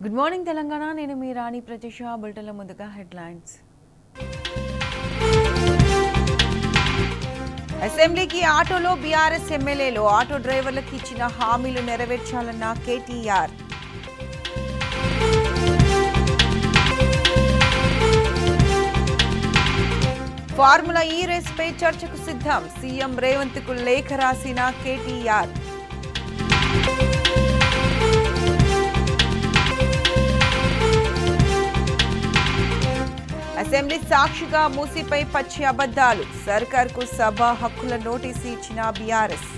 Good morning Telangana. నేను మీ రాణి ప్రతిష. బులెటిన్ల ముందుగా headlines. అసెంబ్లీకి ఆటోలో బీఆర్ఎస్ ఎమ్మెల్యేలు. ఆటో డ్రైవర్లకు ఇచ్చిన హామీలు నెరవేర్చాలన్న కేటీఆర్. ఫార్ములా ఈ రేస్పై చర్చకు సిద్ధం. సీఎం రేవంత్ కు లేఖ రాసిన కేటీఆర్. అసెంబ్లీ సాక్షిగా మూసీపై పచ్చి అబద్దాలు. సర్కార్కు సభ హక్కుల నోటీసు ఇచ్చిన బీఆర్ఎస్.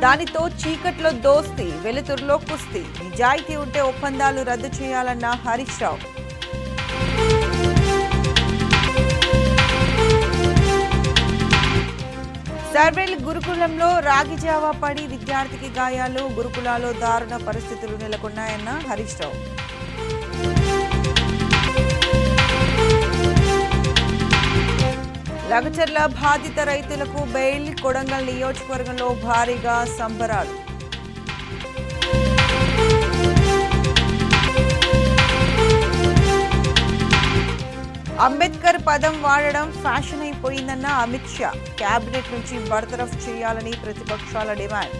దానితో చీకట్లో దోస్తీ, వెలుతురులో కుస్తీ. నిజాయితీ ఉంటే ఒప్పందాలు రద్దు చేయాలన్న హరీష్ రావు. సర్వేల్ గురుకులంలో రాగి జావా పడి విద్యార్థికి గాయాలు. గురుకులాలో దారుణ పరిస్థితులు నెలకొన్నాయన్న హరీష్ రావు. లగచర్ల బాధిత రైతులకు బెయిల్. కొడంగల్ నియోజకవర్గంలో భారీగా సంబరాలు. అంబేద్కర్ పదం వాడడం ఫ్యాషన్ అయిపోయిందన్న అమిత్ షా. కేబినెట్ నుంచి బర్తరఫ్ చేయాలని ప్రతిపక్షాల డిమాండ్.